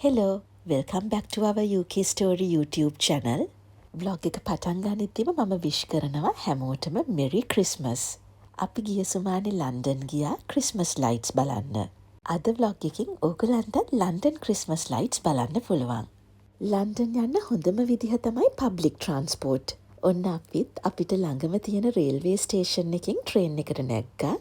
Hello, welcome back to our UK Story YouTube channel. Vlog එක පටන් ගනිද්දිම මම විශ් කරනවා හැමෝටම Merry Christmas. අපි ගිය සුමානේ ලන්ඩන් ගියා Christmas lights බලන්න. අද vlog එකකින් ඕගලන්ට London Christmas lights බලන්න පුළුවන්. ලන්ඩන් යන්න හොඳම විදිහ තමයි public transport. ඔන්න අපිට ළඟම තියෙන railway station එකකින් train එකට නැග්ගා.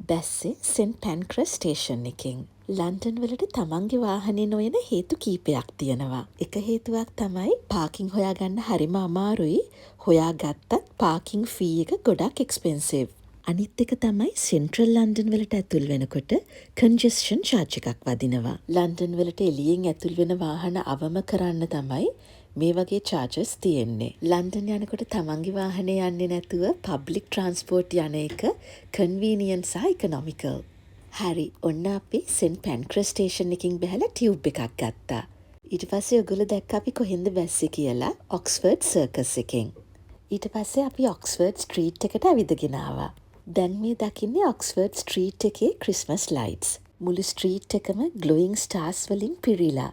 බැස්සේ සෙන්ට් පැන්ක්‍රස් ස්ටේෂන් එකෙන්. ලන්ඩන් වලට තමන්ගේ වාහනේ නොයන හේතු කීපයක් තියෙනවා. එක හේතුවක් තමයි පාකින් හොයාගන්න හරිම අමාරුයි. හොයාගත්තත් පාකින් ෆී එක ගොඩක් එක්ස්පෙන්සිව්. අනිත් එක තමයි සෙන්ට්‍රල් ලන්ඩන් වලට ඇතුල් වෙනකොට කන්ජෙස්ෂන් චාර්ජ් එකක් වදිනවා. ලන්ඩන් වලට එළියෙන් ඇතුල් වෙන වාහන අවම කරන්න තමයි මේ වගේ චාර්ජස් තියෙන්නේ. ලන්ඩන් යනකොට තමන්ගේ වාහනේ යන්නේ නැතුව පබ්ලික් ට්‍රාන්ස්පෝර්ට් යන එක කන්වීනියන්ට් සහ ඉකොනොමිකල්. හරි, ඔන්න අපි සෙන්ට් පැන්ක්‍රස් ස්ටේෂන් එකකින් බැහැලා ටියුබ් එකක් ගත්තා. ඊට පස්සේ ඔයගොල්ලෝ දැක්ක අපි කොහෙන්ද බැස්සේ කියලා ඔක්ස්ෆර්ඩ් සර්කස් එකෙන්. ඊට පස්සේ අපි ඔක්ස්ෆර්ඩ් ස්ට්‍රීට් එකට ඇවිදගෙන ආවා. දැන් මේ දකින්නේ ඔක්ස්ෆර්ඩ් ස්ට්‍රීට් එකේ ක්‍රිස්මස් ලයිට්ස්. මුළු ස්ට්‍රීට් එකම ග්ලෝයින් ස්ටාර්ස් වලින් පිරීලා.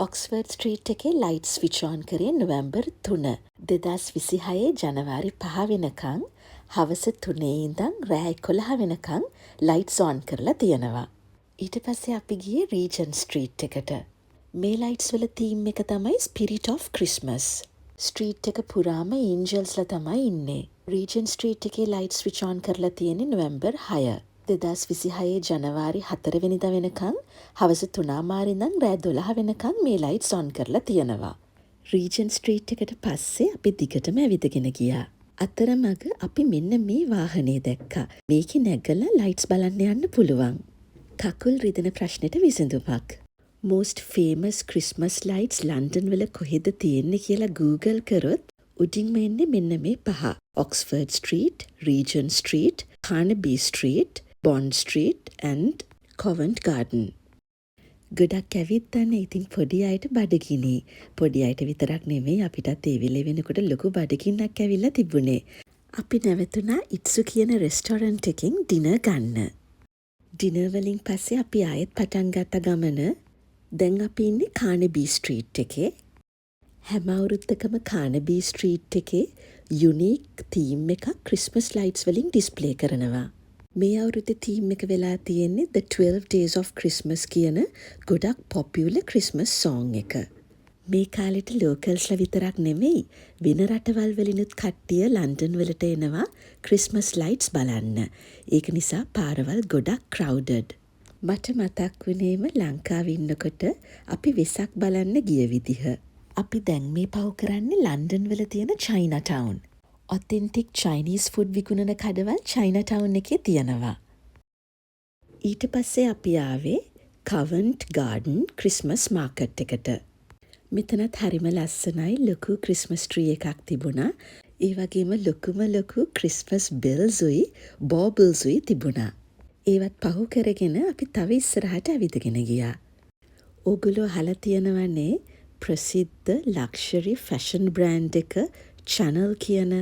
ඔක්ස්ෆර්ඩ් ස්ට්‍රීට් එකේ ලයිට් ස්විච් ඔන් කරේ නොවැම්බර් 3 2026 ජනවාරි 5 වෙනකන් හවස 3 ඉඳන් රෑ 11 වෙනකන් ලයිට්ස් ඔන් කරලා තියෙනවා. ඊට පස්සේ අපි ගියේ රීජන් ස්ට්‍රීට් එකට. මේ ලයිට්ස් වල තීම් එක තමයි ස්පිරිට් ඔෆ් ක්‍රිස්මස්. ස්ට්‍රීට් එක පුරාම ඒන්ජල්ස්ලා තමයි ඉන්නේ. රීජන් ස්ට්‍රීට් එකේ ලයිට් ස්විච් ඔන් කරලා තියෙන්නේ නොවැම්බර් 6 2026 ජනවාරි 4 වෙනිදා වෙනකන් හවස 3 ඉඳන් රෑ 12 වෙනකන් මේ ලයිට්ස් ඔන් කරලා තියෙනවා. රීජන් ස්ට්‍රීට් එකට පස්සේ අපි දිගටම ඇවිදගෙන ගියා. අතරමඟ අපි මෙන්න මේ වාහනේ දැක්කා. මේකේ නැගලා ලයිට්ස් බලන්න යන්න පුළුවන්. කකුල් රිදෙන ප්‍රශ්නෙට විසඳුමක්. most famous Christmas lights London වල කොහෙද තියෙන්නේ කියලා Google කරොත් උඩින්ම එන්නේ මෙන්න මේ 5. Oxford Street, Regent Street, Carnaby Street, Bond Street and Covent Garden. ගොඩක් ඇවිත්තන්න ඉතින් පොඩි අයට බඩගිනි. පොඩි අයට විතරක් නෙමෙයි අපිටත් ඒ වෙලේ වෙනකොට ලොකු බඩගින්නක් ඇවිල්ලා තිබුණේ. අපි නැවතුණා ඉට්සු කියන රෙස්ටොරන්ට් එකකින් ඩිනර් ගන්න. ඩිනර් වලින් පස්සේ අපි ආයෙත් පටන් ගත්ත ගමන. දැන් අපි ඉන්නේ කානබී ස්ට්‍රීට් එකේ. හැම අවුරුද්දකම කානබී ස්ට්‍රීට් එකේ යුනික් තීම් එකක් ක්‍රිස්මස් ලයිට්ස් වලින් ඩිස්ප්ලේ කරනවා. මේ අවුරුද්දේ තීම් එක වෙලා තියෙන්නේ The 12 Days of Christmas කියන ගොඩක් පොපියුලර් ක්‍රිස්මස් සෝං එක. මේ කාලෙට ලෝකල්ස්ලා විතරක් නෙමෙයි වෙන රටවල් වලිනුත් කට්ටිය ලන්ඩන් වලට එනවා ක්‍රිස්මස් ලයිට්ස් බලන්න. ඒක නිසා පාරවල් ගොඩක් ක්‍රවුඩඩ්. මට මතක් වුණේම ලංකාවේ ඉන්නකොට අපි වෙසක් බලන්න ගිය විදිහ. අපි දැන් මේ පව් කරන්නේ ලන්ඩන් වල තියෙන චයිනා ටවුන්. ඔතෙන්ටික් චයිනීස් ෆුඩ් විකුණන කඩවල් චයිනා ටවුන් එකේ තියෙනවා. ඊට පස්සේ අපි ආවේ කොවන්ට් ගාඩන් ක්‍රිස්මස් මාකට් එකට. මෙතනත් හරිම ලස්සනයි ලොකු ක්‍රිස්මස් ට්‍රී එකක් තිබුණා. ඒ වගේම ලොකු ක්‍රිස්මස් බෙල්ස්ුයි බෝබල්ස්ුයි තිබුණා. ඒවත් පහු කරගෙන අපි තව ඉස්සරහට ඇවිදගෙන ගියා. ඕගොල්ලෝ අහලා තියෙනවනේ ප්‍රසිද්ධ ලක්ෂරි ෆැෂන් බ්‍රෑන්ඩ් එක චැනල් කියන.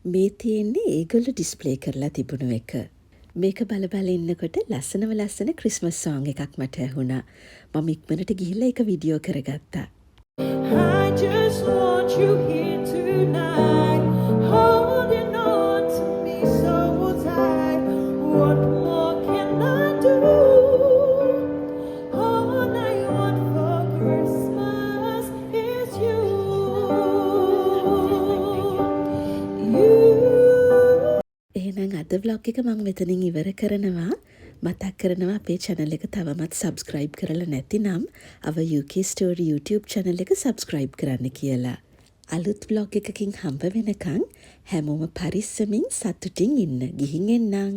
මේ තියෙන්නේ ඒගොල්ලෝ ඩිස්ප්ලේ කරලා තිබුණු එක. මේක බල ඉන්නකොට ලස්සන ක්‍රිස්මස් සෝං එකක් මට ඇහුණා. මම ඉක්මනට ගිහිල්ලා ඒක වීඩියෝ කරගත්තා. I just want you here tonight, holding on to me so tight. What more can I do? All I want for Christmas is you. එහෙනම් අද vlog එක මම මෙතනින් ඉවර කරනවා. මතක් කරනවා අපේ channel එක තවමත් subscribe කරලා නැතිනම් our UK Story YouTube channel එක subscribe කරන්න කියලා. අලුත් vlog එකකින් හම්බ වෙනකන් හැමෝම පරිස්සමින් සතුටින් ඉන්න. ගිහින් එන්නම්.